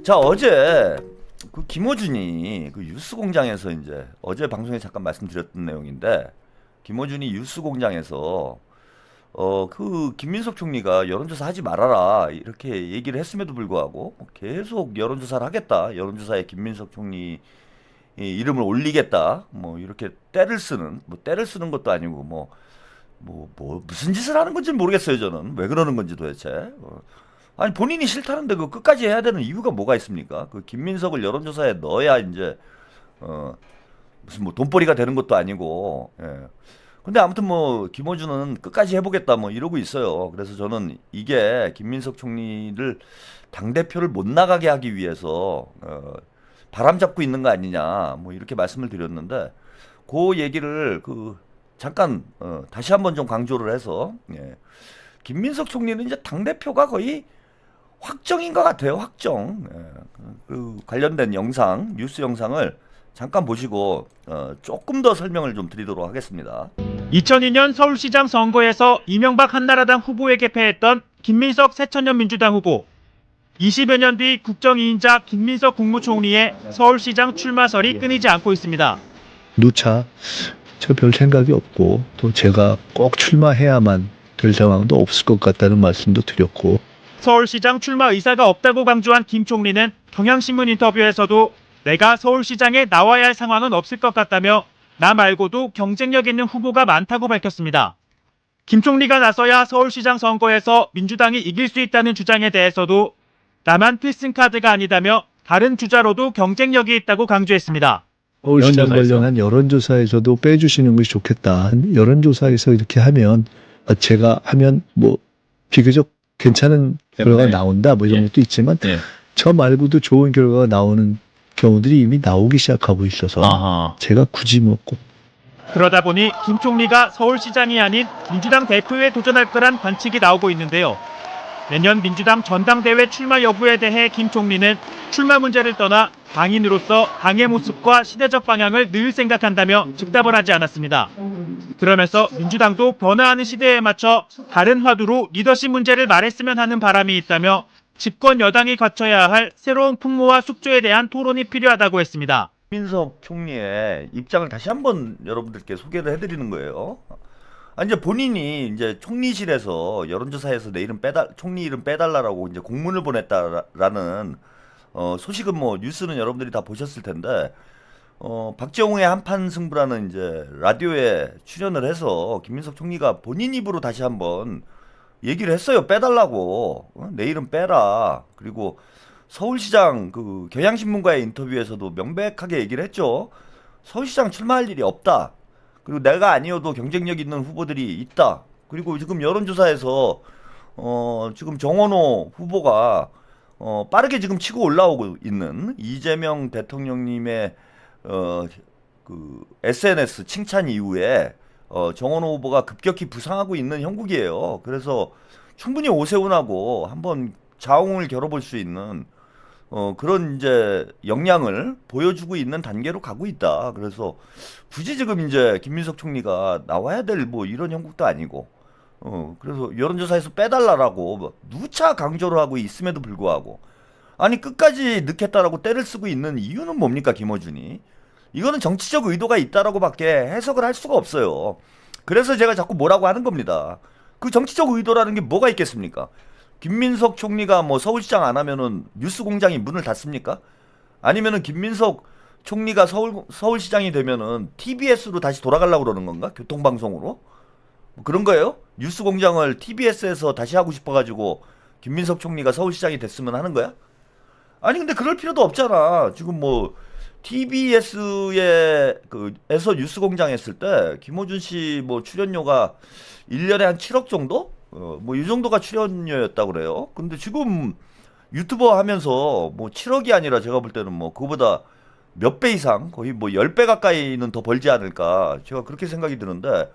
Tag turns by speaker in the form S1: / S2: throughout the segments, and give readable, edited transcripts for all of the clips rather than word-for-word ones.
S1: 자, 어제 그 김어준이 그 뉴스공장에서 이제 어제 방송에 잠깐 말씀드렸던 내용인데, 김어준이 뉴스공장에서 그 김민석 총리가 여론조사 하지 말아라 이렇게 얘기를 했음에도 불구하고 계속 여론조사를 하겠다, 여론조사에 김민석 총리 이 이름을 올리겠다, 뭐 이렇게 때를 쓰는 것도 아니고 무슨 짓을 하는 건지 모르겠어요. 저는 왜 그러는 건지 도대체. 아니, 본인이 싫다는데 그 끝까지 해야 되는 이유가 뭐가 있습니까? 그 김민석을 여론조사에 넣어야 이제 무슨 뭐 돈벌이가 되는 것도 아니고. 예. 근데 아무튼 뭐 김어준은 끝까지 해보겠다 뭐 이러고 있어요. 그래서 저는 이게 김민석 총리를 당 대표를 못 나가게 하기 위해서 바람 잡고 있는 거 아니냐 뭐 이렇게 말씀을 드렸는데, 그 얘기를 잠깐 다시 한번 좀 강조를 해서, 예. 김민석 총리는 이제 당 대표가 거의 확정인 것 같아요. 확정. 예. 그 관련된 영상, 뉴스 영상을 잠깐 보시고 조금 더 설명을 좀 드리도록 하겠습니다.
S2: 2002년 서울시장 선거에서 이명박 한나라당 후보에게 패했던 김민석 새천년 민주당 후보. 20여 년 뒤 국정2인자 김민석 국무총리의 서울시장 출마설이 끊이지 않고 있습니다.
S3: 누차 저 별 생각이 없고 또 제가 꼭 출마해야만 될 상황도 없을 것 같다는 말씀도 드렸고,
S2: 서울시장 출마 의사가 없다고 강조한 김 총리는 경향신문 인터뷰에서도 내가 서울시장에 나와야 할 상황은 없을 것 같다며 나 말고도 경쟁력 있는 후보가 많다고 밝혔습니다. 김 총리가 나서야 서울시장 선거에서 민주당이 이길 수 있다는 주장에 대해서도 나만 필승카드가 아니다며 다른 주자로도 경쟁력이 있다고 강조했습니다.
S3: 서울시장 관련한 여론조사에서도 빼주시는 것이 좋겠다. 여론조사에서 이렇게 하면 제가 하면 뭐 비교적 괜찮은 결과가 나온다 뭐 이런 것도 있지만 저 말고도 좋은 결과가 나오는 경우들이 이미 나오기 시작하고 있어서 제가 굳이 뭐 꼭.
S2: 그러다 보니 김 총리가 서울시장이 아닌 민주당 대표에 도전할 거란 관측이 나오고 있는데요. 내년 민주당 전당대회 출마 여부에 대해 김 총리는 출마 문제를 떠나 당인으로서 당의 모습과 시대적 방향을 늘 생각한다며 즉답을 하지 않았습니다. 그러면서 민주당도 변화하는 시대에 맞춰 다른 화두로 리더십 문제를 말했으면 하는 바람이 있다며 집권 여당이 갖춰야 할 새로운 풍모와 숙조에 대한 토론이 필요하다고 했습니다.
S1: 김민석 총리의 입장을 다시 한번 여러분들께 소개를 해드리는 거예요. 이제 본인이 이제 총리실에서 여론조사에서 내 이름 총리 이름 빼달라라고 이제 공문을 보냈다라는 소식은 뭐 뉴스는 여러분들이 다 보셨을 텐데, 박재홍의 한판 승부라는 이제 라디오에 출연을 해서 김민석 총리가 본인 입으로 다시 한번 얘기를 했어요. 빼달라고. 내 이름 빼라. 그리고 서울시장 그 경향신문과의 인터뷰에서도 명백하게 얘기를 했죠. 서울시장 출마할 일이 없다. 그리고 내가 아니어도 경쟁력 있는 후보들이 있다. 그리고 지금 여론조사에서 지금 정원호 후보가 빠르게 지금 치고 올라오고 있는 이재명 대통령님의 그 SNS 칭찬 이후에 정원호 후보가 급격히 부상하고 있는 형국이에요. 그래서 충분히 오세훈하고 한번 자웅을 겨뤄볼 수 있는 그런 이제 역량을 보여주고 있는 단계로 가고 있다. 그래서 굳이 지금 이제 김민석 총리가 나와야 될 뭐 이런 형국도 아니고, 그래서 여론조사에서 빼달라라고 뭐 누차 강조를 하고 있음에도 불구하고, 아니 끝까지 넣겠다라고 때를 쓰고 있는 이유는 뭡니까, 김어준이? 이거는 정치적 의도가 있다라고밖에 해석을 할 수가 없어요. 그래서 제가 자꾸 뭐라고 하는 겁니다. 그 정치적 의도라는 게 뭐가 있겠습니까? 김민석 총리가 뭐 서울시장 안 하면은 뉴스공장이 문을 닫습니까? 아니면은 김민석 총리가 서울시장이 되면은 TBS로 다시 돌아가려고 그러는 건가? 교통방송으로? 뭐 그런 거예요? 뉴스공장을 TBS에서 다시 하고 싶어가지고 김민석 총리가 서울시장이 됐으면 하는 거야? 아니 근데 그럴 필요도 없잖아. 지금 뭐 TBS에서 뉴스공장 했을 때 김어준 씨 뭐 출연료가 1년에 한 7억 정도? 뭐 이 정도가 출연료였다고 그래요. 근데 지금 유튜버 하면서 뭐 7억이 아니라 제가 볼 때는 뭐 그거보다 몇 배 이상, 거의 뭐 10배 가까이는 더 벌지 않을까, 제가 그렇게 생각이 드는데,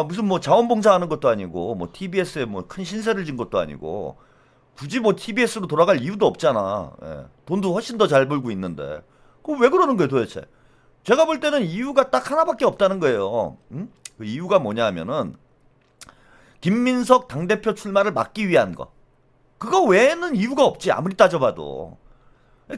S1: 무슨 뭐 자원봉사하는 것도 아니고 뭐 TBS에 뭐 큰 신세를 진 것도 아니고 굳이 뭐 TBS로 돌아갈 이유도 없잖아. 예. 돈도 훨씬 더 잘 벌고 있는데 그거 왜 그러는 거예요 도대체? 제가 볼 때는 이유가 딱 하나밖에 없다는 거예요. 응? 그 이유가 뭐냐 하면은 김민석 당대표 출마를 막기 위한 거. 그거 외에는 이유가 없지, 아무리 따져봐도.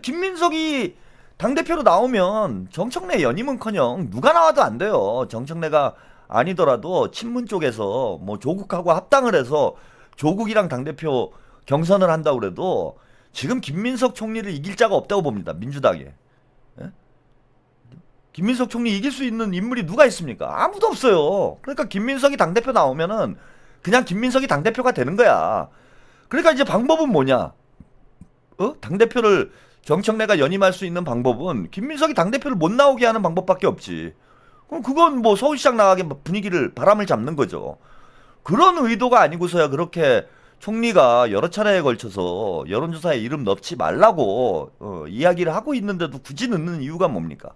S1: 김민석이 당대표로 나오면 정청래 연임은커녕 누가 나와도 안 돼요. 정청래가 아니더라도 친문 쪽에서 뭐 조국하고 합당을 해서 조국이랑 당대표 경선을 한다고 그래도 지금 김민석 총리를 이길 자가 없다고 봅니다. 민주당에. 예? 김민석 총리 이길 수 있는 인물이 누가 있습니까? 아무도 없어요. 그러니까 김민석이 당대표 나오면은 그냥 김민석이 당대표가 되는 거야. 그러니까 이제 방법은 뭐냐? 당대표를 정청래가 연임할 수 있는 방법은 김민석이 당대표를 못 나오게 하는 방법밖에 없지. 그럼 그건 뭐 서울시장 나가게 분위기를 바람을 잡는 거죠. 그런 의도가 아니고서야 그렇게 총리가 여러 차례에 걸쳐서 여론조사에 이름 넣지 말라고 이야기를 하고 있는데도 굳이 넣는 이유가 뭡니까?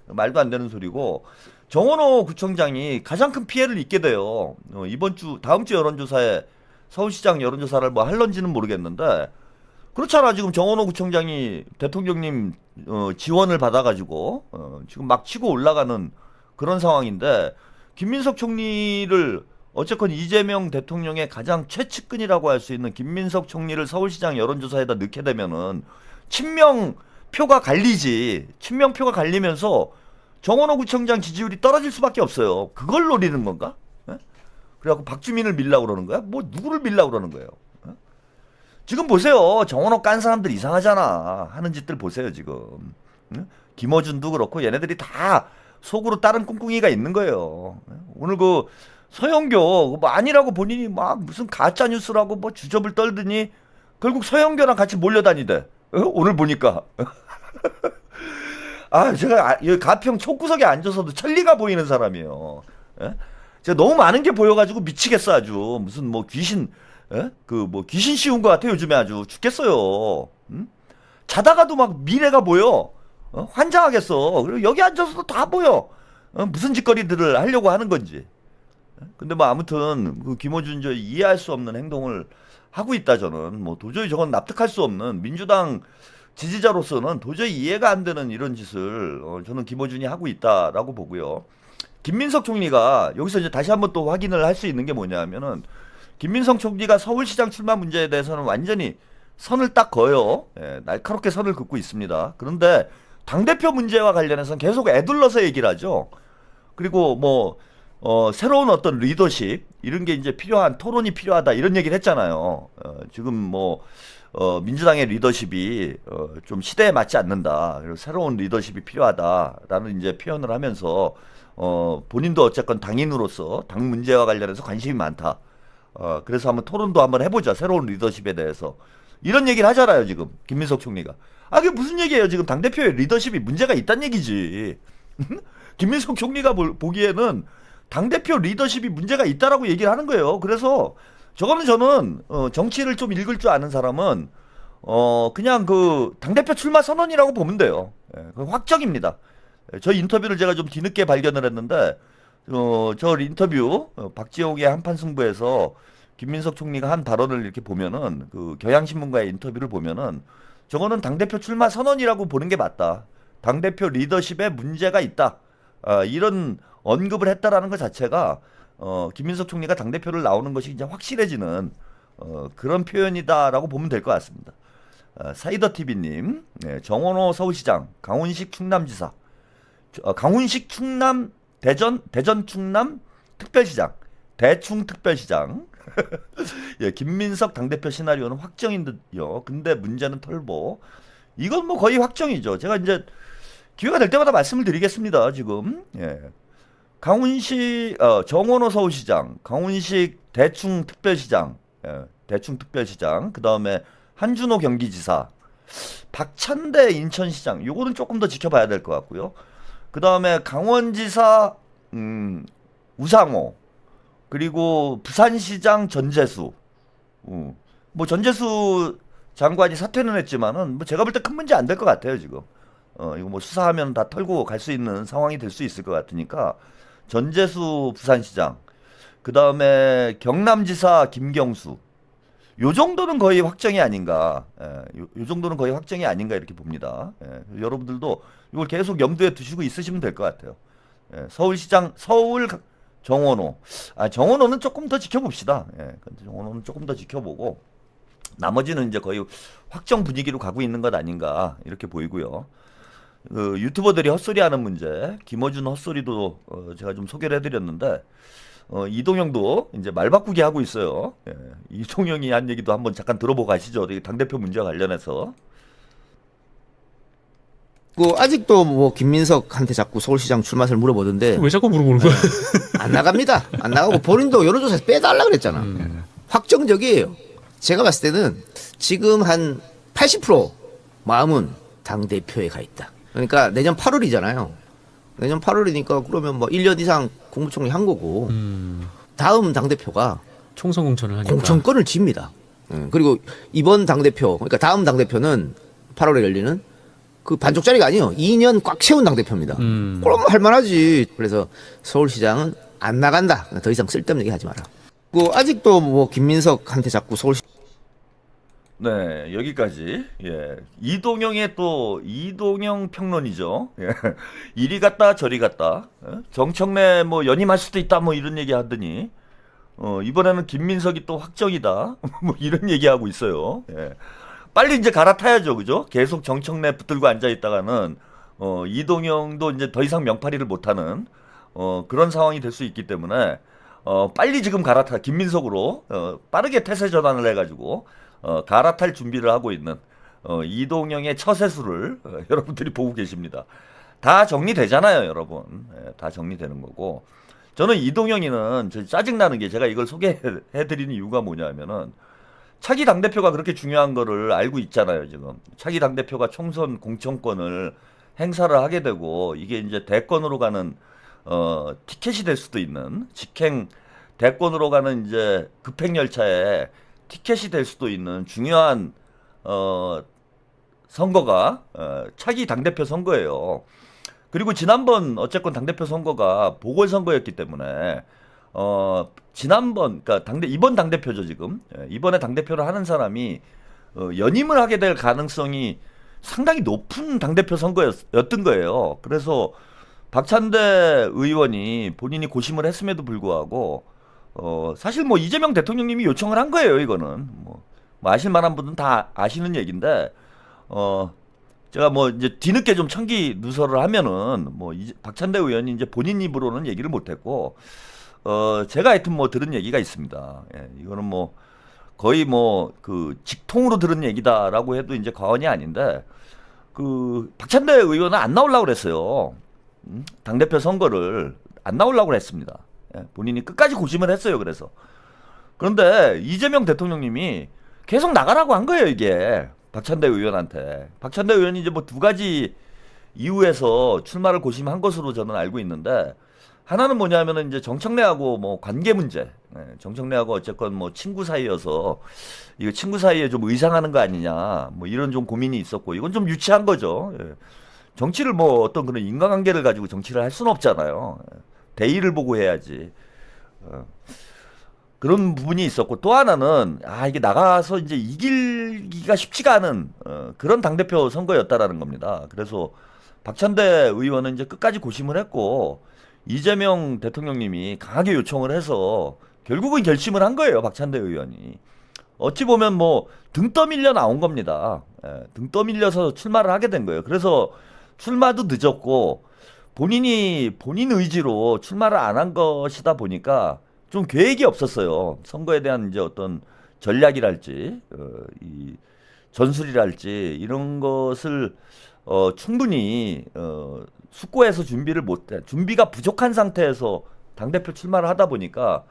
S1: 말도 안 되는 소리고, 정원호 구청장이 가장 큰 피해를 입게 돼요. 다음 주 여론조사에 서울시장 여론조사를 뭐 할런지는 모르겠는데, 그렇잖아. 지금 정원호 구청장이 대통령님 지원을 받아가지고 지금 막 치고 올라가는 그런 상황인데, 김민석 총리를 어쨌건 이재명 대통령의 가장 최측근이라고 할 수 있는 김민석 총리를 서울시장 여론조사에다 넣게 되면은 친명표가 갈리지. 친명표가 갈리면서 정원호 구청장 지지율이 떨어질 수밖에 없어요. 그걸 노리는 건가? 예? 그래갖고 박주민을 밀라고 그러는 거야? 뭐 누구를 밀라고 그러는 거예요? 예? 지금 보세요. 정원호 깐 사람들 이상하잖아. 하는 짓들 보세요 지금. 예? 김어준도 그렇고 얘네들이 다 속으로 다른 꿍꿍이가 있는 거예요. 예? 오늘 그 서영교 뭐 아니라고 본인이 막 무슨 가짜 뉴스라고 뭐 주접을 떨더니 결국 서영교랑 같이 몰려다니대. 오늘 보니까. 제가 여기 가평 촉구석에 앉아서도 천리가 보이는 사람이에요. 예? 제가 너무 많은 게 보여가지고 미치겠어 아주. 무슨 뭐 귀신, 뭐 귀신 씌운 것 같아 요즘에 아주 죽겠어요. 응? 자다가도 막 미래가 보여. 환장하겠어. 그리고 여기 앉아서도 다 보여. 무슨 짓거리들을 하려고 하는 건지. 근데 뭐 아무튼 그 김어준 저 이해할 수 없는 행동을 하고 있다. 저는 뭐 도저히 저건 납득할 수 없는, 민주당 지지자로서는 도저히 이해가 안 되는 이런 짓을 저는 김어준이 하고 있다라고 보고요. 김민석 총리가 여기서 이제 다시 한번 또 확인을 할 수 있는 게 뭐냐면은, 김민석 총리가 서울시장 출마 문제에 대해서는 완전히 선을 딱 그어요. 예, 날카롭게 선을 긋고 있습니다. 그런데 당대표 문제와 관련해서는 계속 애둘러서 얘기를 하죠. 그리고 뭐 새로운 어떤 리더십 이런 게 이제 필요한, 토론이 필요하다 이런 얘기를 했잖아요. 지금 뭐 민주당의 리더십이 좀 시대에 맞지 않는다. 그리고 새로운 리더십이 필요하다라는 이제 표현을 하면서 본인도 어쨌건 당인으로서 당 문제와 관련해서 관심이 많다. 그래서 한번 토론도 한번 해보자. 새로운 리더십에 대해서. 이런 얘기를 하잖아요, 지금 김민석 총리가. 그게 무슨 얘기예요? 지금 당대표의 리더십이 문제가 있다는 얘기지. 김민석 총리가 보기에는 당대표 리더십이 문제가 있다라고 얘기를 하는 거예요. 그래서 저는 정치를 좀 읽을 줄 아는 사람은 그냥 그 당대표 출마 선언이라고 보면 돼요. 예, 그 확정입니다. 저 인터뷰를 제가 좀 뒤늦게 발견을 했는데 저 인터뷰 박지옥의 한판 승부에서 김민석 총리가 한 발언을 이렇게 보면은, 그 경향신문과의 인터뷰를 보면은 저거는 당대표 출마 선언이라고 보는 게 맞다. 당대표 리더십에 문제가 있다. 이런 언급을 했다라는 것 자체가 김민석 총리가 당대표를 나오는 것이 이제 확실해지는 그런 표현이다라고 보면 될 것 같습니다. 사이더TV님, 네, 정원호 서울시장, 강훈식 충남지사, 강훈식 충남 대전 충남 특별시장, 대충 특별시장. 예, 김민석 당대표 시나리오는 확정인 듯요. 근데 문제는 털보. 이건 뭐 거의 확정이죠. 제가 이제 기회가 될 때마다 말씀을 드리겠습니다. 지금 강훈식 정원호 서울시장, 강훈식 대충 특별시장, 대충 특별시장, 그 다음에 한준호 경기지사, 박찬대 인천시장. 요거는 조금 더 지켜봐야 될 것 같고요. 그 다음에 강원지사 우상호, 그리고 부산시장 전재수. 뭐 전재수 장관이 사퇴는 했지만은 뭐 제가 볼 때 큰 문제 안 될 것 같아요 지금. 이거 뭐 수사하면 다 털고 갈 수 있는 상황이 될 수 있을 것 같으니까 전재수 부산시장, 그 다음에 경남지사 김경수. 요 정도는 거의 확정이 아닌가. 요 정도는 거의 확정이 아닌가 이렇게 봅니다. 여러분들도 이걸 계속 염두에 두시고 있으시면 될 것 같아요. 서울시장, 서울 정원호. 정원호는 조금 더 지켜봅시다. 정원호는 조금 더 지켜보고. 나머지는 이제 거의 확정 분위기로 가고 있는 것 아닌가 이렇게 보이고요. 유튜버들이 헛소리하는 문제, 김어준 헛소리도 제가 좀 소개를 해드렸는데 이동영도 이제 말 바꾸기 하고 있어요. 예, 이동영이 한 얘기도 한번 잠깐 들어보고 가시죠. 당대표 문제와 관련해서.
S4: 그 아직도 뭐 김민석한테 자꾸 서울시장 출마설 물어보던데
S5: 왜 자꾸 물어보는 거야?
S4: 안 나갑니다. 안 나가고 본인도 여론조사에서 빼달라 그랬잖아. 확정적이에요. 제가 봤을 때는 지금 한 80% 마음은 당 대표에 가 있다. 그러니까 내년 8월이잖아요. 내년 8월이니까 그러면 뭐 1년 이상 국무총리 한 거고 다음 당 대표가
S5: 총선 공천을 하니까.
S4: 공천권을 집니다. 그리고 이번 당 대표, 그러니까 다음 당 대표는 8월에 열리는 그 반쪽짜리가 아니에요. 2년 꽉 채운 당 대표입니다. 그럼 할만하지. 그래서 서울시장은 안 나간다. 더 이상 쓸데없는 얘기 하지 마라. 그 아직도 뭐 김민석한테 자꾸 서울시
S1: 네, 여기까지. 예. 이동영의 또 이동영 평론이죠. 예. 이리 갔다 저리 갔다. 예? 정청래 뭐 연임할 수도 있다 뭐 이런 얘기 하더니 이번에는 김민석이 또 확정이다. 뭐 이런 얘기하고 있어요. 예. 빨리 이제 갈아타야죠. 그죠? 계속 정청래 붙들고 앉아 있다가는 이동영도 이제 더 이상 명팔이를 못 하는 그런 상황이 될 수 있기 때문에 빨리 지금 갈아타 김민석으로 빠르게 태세 전환을 해 가지고 갈아탈 준비를 하고 있는 이동영의 처세술을 여러분들이 보고 계십니다. 다 정리되잖아요, 여러분. 예, 다 정리되는 거고. 저는 이동영이는 짜증나는 게 제가 이걸 소개해드리는 이유가 뭐냐면은 차기 당대표가 그렇게 중요한 거를 알고 있잖아요, 지금. 차기 당대표가 총선 공천권을 행사를 하게 되고 이게 이제 대권으로 가는 티켓이 될 수도 있는 직행 대권으로 가는 이제 급행열차에 티켓이 될 수도 있는 중요한 선거가 차기 당대표 선거예요. 그리고 지난번 어쨌건 당대표 선거가 보궐선거였기 때문에 지난번 그러니까 이번 당대표죠 지금. 이번에 당대표를 하는 사람이 연임을 하게 될 가능성이 상당히 높은 당대표 선거였던 거예요. 그래서 박찬대 의원이 본인이 고심을 했음에도 불구하고 사실 뭐 이재명 대통령님이 요청을 한 거예요. 이거는 뭐 아실 만한 분은 다 아시는 얘기인데 제가 뭐 이제 뒤늦게 좀 청기 누설을 하면은 뭐 박찬대 의원이 이제 본인 입으로는 얘기를 못했고 제가 하여튼 뭐 들은 얘기가 있습니다. 예, 이거는 뭐 거의 뭐 그 직통으로 들은 얘기다라고 해도 이제 과언이 아닌데 그 박찬대 의원은 안 나오려고 그랬어요. 당대표 선거를 안 나오려고 그랬습니다. 예, 본인이 끝까지 고심을 했어요. 그래서 그런데 이재명 대통령님이 계속 나가라고 한 거예요. 이게 박찬대 의원한테. 박찬대 의원이 이제 뭐 두 가지 이유에서 출마를 고심한 것으로 저는 알고 있는데 하나는 뭐냐면은 이제 정청래하고 뭐 관계 문제. 예, 정청래하고 어쨌건 뭐 친구 사이여서 이거 친구 사이에 좀 의상하는 거 아니냐. 뭐 이런 좀 고민이 있었고 이건 좀 유치한 거죠. 예. 정치를 뭐 어떤 그런 인간관계를 가지고 정치를 할 수는 없잖아요. 예. 대의를 보고 해야지. 그런 부분이 있었고 또 하나는 이게 나가서 이제 이기기가 쉽지가 않은 그런 당대표 선거였다라는 겁니다. 그래서 박찬대 의원은 이제 끝까지 고심을 했고 이재명 대통령님이 강하게 요청을 해서 결국은 결심을 한 거예요. 박찬대 의원이. 어찌 보면 뭐 등 떠밀려 나온 겁니다. 예, 등 떠밀려서 출마를 하게 된 거예요. 그래서 출마도 늦었고 본인 의지로 출마를 안 한 것이다 보니까 좀 계획이 없었어요. 선거에 대한 이제 어떤 전략이랄지 이 전술이랄지 이런 것을 충분히 숙고해서 준비가 부족한 상태에서 당대표 출마를 하다 보니까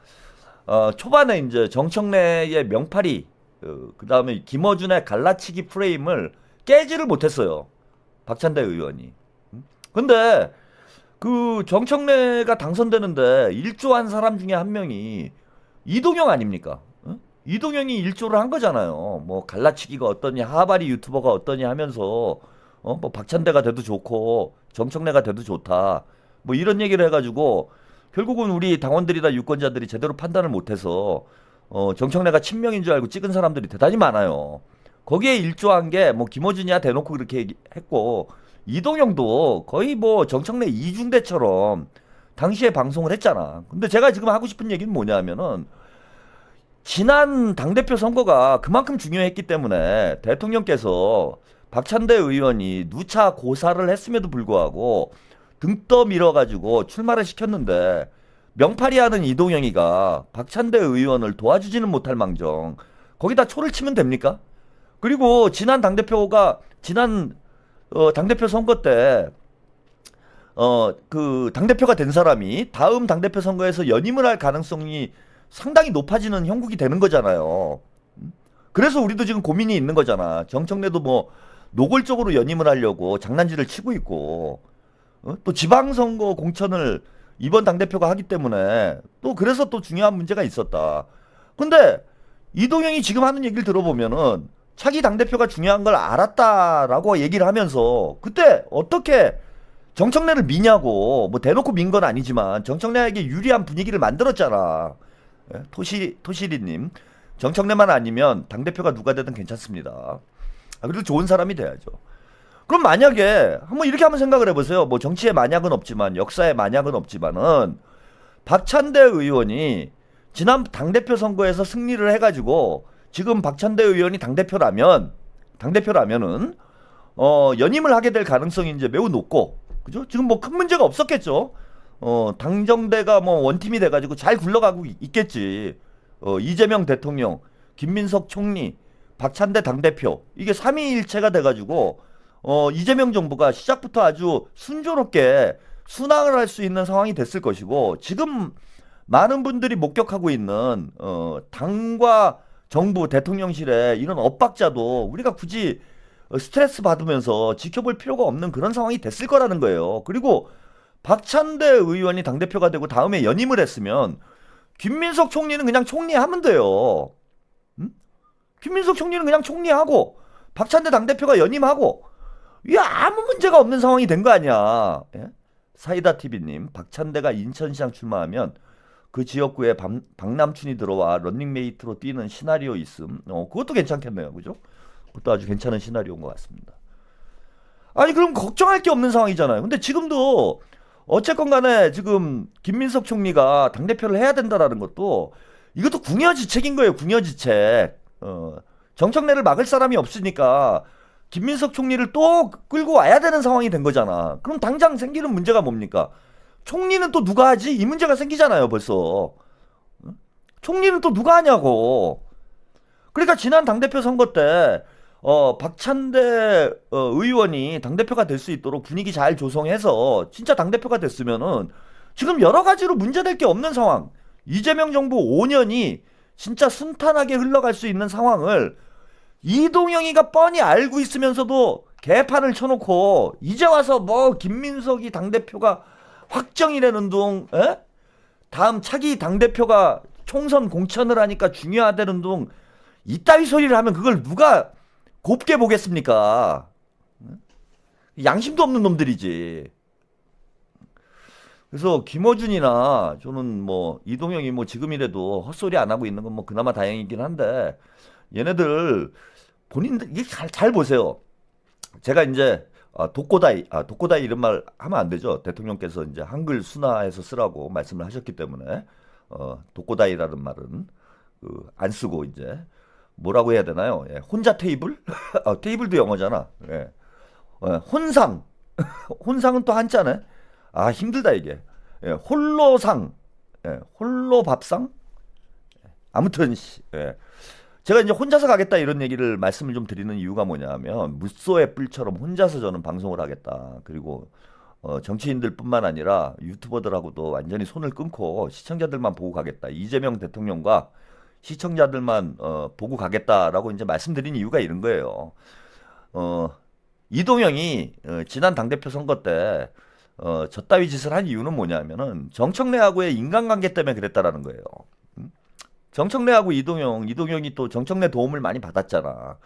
S1: 초반에 이제 정청래의 명팔이 그 다음에 김어준의 갈라치기 프레임을 깨지를 못했어요. 박찬대 의원이. 근데 그 정청래가 당선되는데 일조한 사람 중에 한 명이 이동영 아닙니까? 이동영이 일조를 한 거잖아요. 뭐 갈라치기가 어떠니 하바리 유튜버가 어떠니 하면서 뭐 박찬대가 돼도 좋고 정청래가 돼도 좋다. 뭐 이런 얘기를 해가지고 결국은 우리 당원들이나 유권자들이 제대로 판단을 못해서 정청래가 친명인 줄 알고 찍은 사람들이 대단히 많아요. 거기에 일조한 게 뭐 김어준이야 대놓고 그렇게 했고 이동영도 거의 뭐 정청래 이중대처럼 당시에 방송을 했잖아. 근데 제가 지금 하고 싶은 얘기는 뭐냐면은 지난 당대표 선거가 그만큼 중요했기 때문에 대통령께서 박찬대 의원이 누차 고사를 했음에도 불구하고 등 떠밀어가지고 출마를 시켰는데 명파리하는 이동영이가 박찬대 의원을 도와주지는 못할 망정 거기다 초를 치면 됩니까? 그리고 지난 당대표가 지난 당대표 선거 때 그 당대표가 된 사람이 다음 당대표 선거에서 연임을 할 가능성이 상당히 높아지는 형국이 되는 거잖아요. 그래서 우리도 지금 고민이 있는 거잖아. 정청래도 뭐 노골적으로 연임을 하려고 장난질을 치고 있고 또 지방선거 공천을 이번 당대표가 하기 때문에 또 그래서 또 중요한 문제가 있었다. 근데 이동영이 지금 하는 얘기를 들어보면은 차기 당대표가 중요한 걸 알았다라고 얘기를 하면서 그때 어떻게 정청래를 미냐고 뭐 대놓고 민 건 아니지만 정청래에게 유리한 분위기를 만들었잖아. 예? 토시리님 정청래만 아니면 당대표가 누가 되든 괜찮습니다. 그래도 좋은 사람이 돼야죠. 그럼 만약에 한번 이렇게 한번 생각을 해보세요. 뭐 정치에 만약은 없지만 역사에 만약은 없지만은 박찬대 의원이 지난 당대표 선거에서 승리를 해가지고 지금 박찬대 의원이 당대표라면은 연임을 하게 될 가능성이 이제 매우 높고 그죠? 지금 뭐 큰 문제가 없었겠죠. 당정대가 뭐 원팀이 돼가지고 잘 굴러가고 있겠지. 이재명 대통령, 김민석 총리, 박찬대 당대표 이게 삼위일체가 돼가지고 이재명 정부가 시작부터 아주 순조롭게 순항을 할 수 있는 상황이 됐을 것이고 지금 많은 분들이 목격하고 있는 당과 정부 대통령실의 이런 엇박자도 우리가 굳이 스트레스 받으면서 지켜볼 필요가 없는 그런 상황이 됐을 거라는 거예요. 그리고 박찬대 의원이 당대표가 되고 다음에 연임을 했으면 김민석 총리는 그냥 총리하면 돼요. 김민석 총리는 그냥 총리하고 박찬대 당대표가 연임하고 이게 아무 문제가 없는 상황이 된 거 아니야. 예? 사이다TV님 박찬대가 인천시장 출마하면 그 지역구에 박남춘이 들어와 런닝메이트로 뛰는 시나리오 있음. 그것도 괜찮겠네요. 그죠? 그것도 아주 괜찮은 시나리오인 것 같습니다. 아니 그럼 걱정할 게 없는 상황이잖아요. 근데 지금도 어쨌건 간에 지금 김민석 총리가 당대표를 해야 된다라는 것도 이것도 궁여지책인 거예요. 궁여지책. 정청래를 막을 사람이 없으니까 김민석 총리를 또 끌고 와야 되는 상황이 된 거잖아. 그럼 당장 생기는 문제가 뭡니까? 총리는 또 누가 하지? 이 문제가 생기잖아요 벌써. 총리는 또 누가 하냐고. 그러니까 지난 당대표 선거 때 박찬대 의원이 당대표가 될 수 있도록 분위기 잘 조성해서 진짜 당대표가 됐으면은 지금 여러 가지로 문제될 게 없는 상황. 이재명 정부 5년이 진짜 순탄하게 흘러갈 수 있는 상황을 이동영이가 뻔히 알고 있으면서도 개판을 쳐놓고 이제 와서 뭐 김민석이 당대표가 확정이라는 둥 다음 차기 당대표가 총선 공천을 하니까 중요하다는 둥 이따위 소리를 하면 그걸 누가 곱게 보겠습니까? 양심도 없는 놈들이지. 그래서 김어준이나 저는 뭐 이동영이 뭐 지금이라도 헛소리 안 하고 있는 건 뭐 그나마 다행이긴 한데 얘네들 본인들 이게 잘 보세요. 제가 이제 독고다이 이런 말 하면 안 되죠. 대통령께서 이제 한글 순화해서 쓰라고 말씀을 하셨기 때문에 독고다이라는 말은 안 쓰고 이제 뭐라고 해야 되나요? 예, 혼자 테이블? 테이블도 영어잖아. 예. 혼상. 혼상은 또 한자네. 힘들다 이게. 예, 홀로상. 예, 홀로 밥상? 아무튼 예. 제가 이제 혼자서 가겠다 이런 얘기를 말씀을 좀 드리는 이유가 뭐냐면 무쏘의 뿔처럼 혼자서 저는 방송을 하겠다. 그리고 정치인들뿐만 아니라 유튜버들하고도 완전히 손을 끊고 시청자들만 보고 가겠다. 이재명 대통령과 시청자들만 보고 가겠다라고 이제 말씀드린 이유가 이런 거예요. 이동영이 지난 당대표 선거 때 저따위 짓을 한 이유는 뭐냐면은 정청래하고의 인간관계 때문에 그랬다라는 거예요. 정청래하고 이동영이 또 정청래 도움을 많이 받았잖아.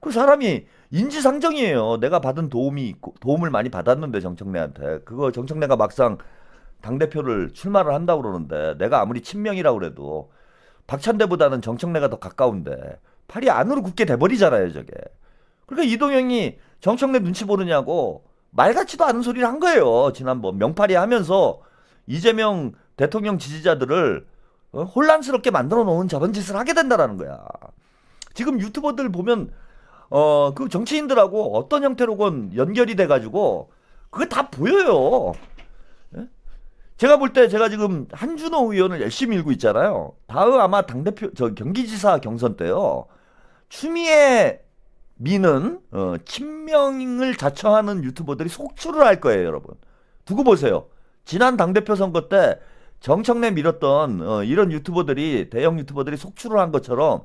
S1: 그 사람이 인지상정이에요. 내가 받은 도움을 많이 받았는데 정청래한테 그거 정청래가 막상 당대표를 출마를 한다고 그러는데 내가 아무리 친명이라고 그래도 박찬대보다는 정청래가 더 가까운데 팔이 안으로 굳게 돼버리잖아요 저게. 그러니까 이동영이 정청래 눈치 보느냐고 말 같지도 않은 소리를 한 거예요. 지난번 명팔이 하면서 이재명 대통령 지지자들을 혼란스럽게 만들어 놓은 저런 짓을 하게 된다라는 거야. 지금 유튜버들 보면 그 정치인들하고 어떤 형태로건 연결이 돼가지고 그거 다 보여요. 예? 제가 볼 때 제가 지금 한준호 의원을 열심히 밀고 있잖아요. 다음 아마 당대표 경기지사 경선 때요. 추미애 미는 친명을 자처하는 유튜버들이 속출을 할 거예요, 여러분. 두고 보세요. 지난 당대표 선거 때 정청래 밀었던 이런 유튜버들이 대형 유튜버들이 속출을 한 것처럼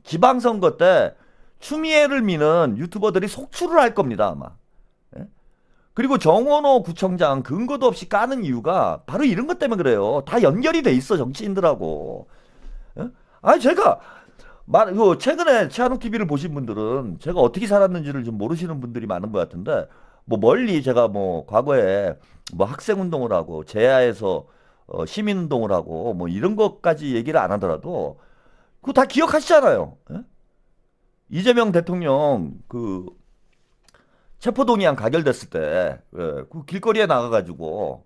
S1: 지방선거 때 추미애를 미는 유튜버들이 속출을 할 겁니다, 아마. 예? 그리고 정원호 구청장 근거도 없이 까는 이유가 바로 이런 것 때문에 그래요. 다 연결이 돼 있어, 정치인들하고. 예? 아니 제가 최근에 최한욱 TV를 보신 분들은 제가 어떻게 살았는지를 좀 모르시는 분들이 많은 것 같은데, 뭐 멀리 제가 뭐 과거에 뭐 학생운동을 하고 제야에서 시민운동을 하고 뭐 이런 것까지 얘기를 안 하더라도 그거 다 기억하시잖아요. 예? 이재명 대통령 그 체포동의안 가결됐을 때 그 길거리에 나가가지고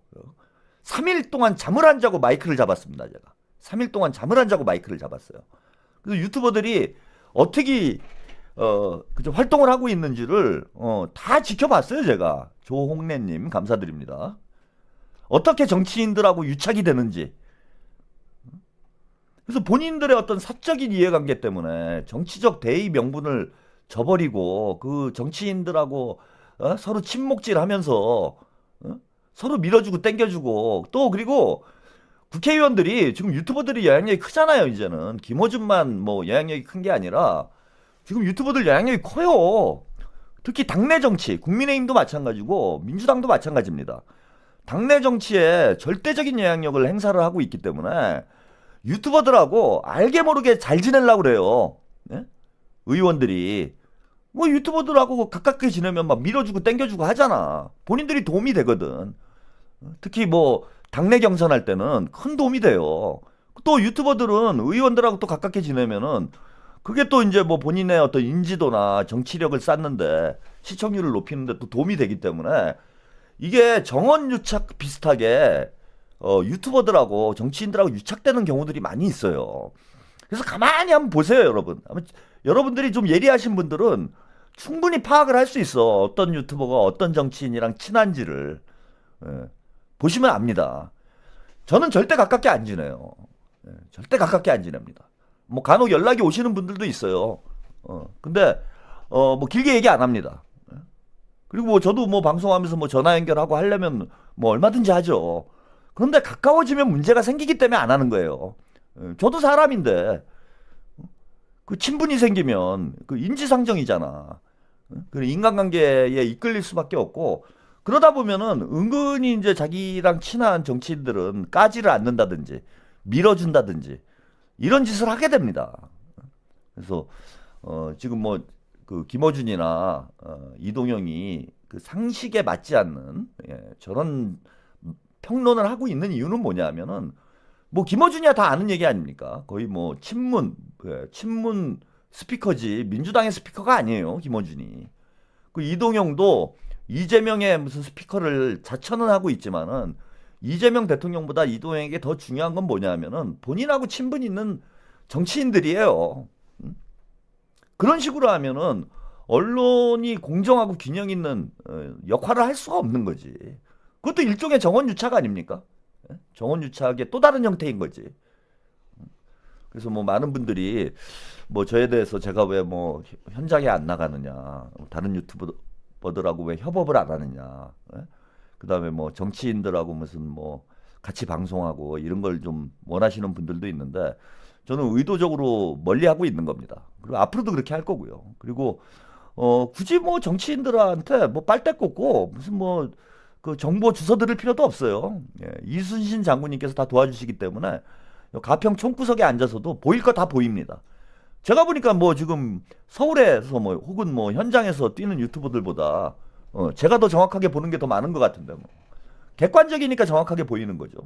S1: 3일 동안 잠을 안 자고 마이크를 잡았습니다. 제가 3일 동안 잠을 안 자고 마이크를 잡았어요. 그래서 유튜버들이 어떻게 그저 활동을 하고 있는지를 다 지켜봤어요. 제가 조홍래님 감사드립니다. 어떻게 정치인들하고 유착이 되는지. 그래서 본인들의 어떤 사적인 이해관계 때문에 정치적 대의 명분을 저버리고 그 정치인들하고 서로 친목질하면서 서로 밀어주고 땡겨주고 또 그리고 국회의원들이 지금 유튜버들이 영향력이 크잖아요. 이제는 김어준만 뭐 영향력이 큰 게 아니라 지금 유튜버들 영향력이 커요. 특히 당내 정치, 국민의힘도 마찬가지고 민주당도 마찬가지입니다. 당내 정치에 절대적인 영향력을 행사를 하고 있기 때문에 유튜버들하고 알게 모르게 잘 지내려고 그래요. 네? 의원들이 뭐 유튜버들하고 가깝게 지내면 막 밀어주고 땡겨주고 하잖아. 본인들이 도움이 되거든. 특히 뭐 당내 경선할 때는 큰 도움이 돼요. 또 유튜버들은 의원들하고 또 가깝게 지내면은 그게 또 이제 뭐 본인의 어떤 인지도나 정치력을 쌓는데 시청률을 높이는데 또 도움이 되기 때문에 이게 정원유착 비슷하게 유튜버들하고 정치인들하고 유착되는 경우들이 많이 있어요. 그래서 가만히 한번 보세요, 여러분. 여러분들이 좀 예리하신 분들은 충분히 파악을 할 수 있어. 어떤 유튜버가 어떤 정치인이랑 친한지를. 보시면 압니다. 저는 절대 가깝게 안 지내요. 절대 가깝게 안 지냅니다. 뭐 간혹 연락이 오시는 분들도 있어요. 근데 뭐 길게 얘기 안 합니다. 그리고 뭐 저도 뭐 방송하면서 뭐 전화 연결하고 하려면 뭐 얼마든지 하죠. 그런데 가까워지면 문제가 생기기 때문에 안 하는 거예요. 저도 사람인데 그 친분이 생기면 그 인지상정이잖아. 그 인간관계에 이끌릴 수밖에 없고 그러다 보면은 은근히 이제 자기랑 친한 정치인들은 까지를 않는다든지 밀어준다든지 이런 짓을 하게 됩니다. 그래서 지금 뭐 그 김어준이나 이동영이 그 상식에 맞지 않는 저런 평론을 하고 있는 이유는 뭐냐면은 뭐 김어준이야 다 아는 얘기 아닙니까? 거의 뭐 친문 스피커지 민주당의 스피커가 아니에요. 김어준이. 그 이동영도 이재명의 무슨 스피커를 자처는 하고 있지만은 이재명 대통령보다 이동영에게 더 중요한 건 뭐냐면은 본인하고 친분 있는 정치인들이에요. 그런 식으로 하면은 언론이 공정하고 균형 있는 역할을 할 수가 없는 거지. 그것도 일종의 정원유착 아닙니까? 정원유착의 또 다른 형태인 거지. 그래서 뭐 많은 분들이 뭐 저에 대해서 제가 왜 뭐 현장에 안 나가느냐, 다른 유튜버들하고 왜 협업을 안 하느냐, 그다음에 뭐 정치인들하고 무슨 뭐 같이 방송하고 이런 걸 좀 원하시는 분들도 있는데 저는 의도적으로 멀리하고 있는 겁니다. 그리고 앞으로도 그렇게 할 거고요. 그리고 굳이 뭐 정치인들한테 뭐 빨대 꽂고 무슨 뭐 그 정보 주워 들을 필요도 없어요. 이순신 장군님께서 다 도와주시기 때문에 가평 총구석에 앉아서도 보일 거 다 보입니다. 제가 보니까 뭐 지금 서울에서 뭐 혹은 뭐 현장에서 뛰는 유튜버들보다 제가 더 정확하게 보는 게 더 많은 것 같은데 뭐 객관적이니까 정확하게 보이는 거죠.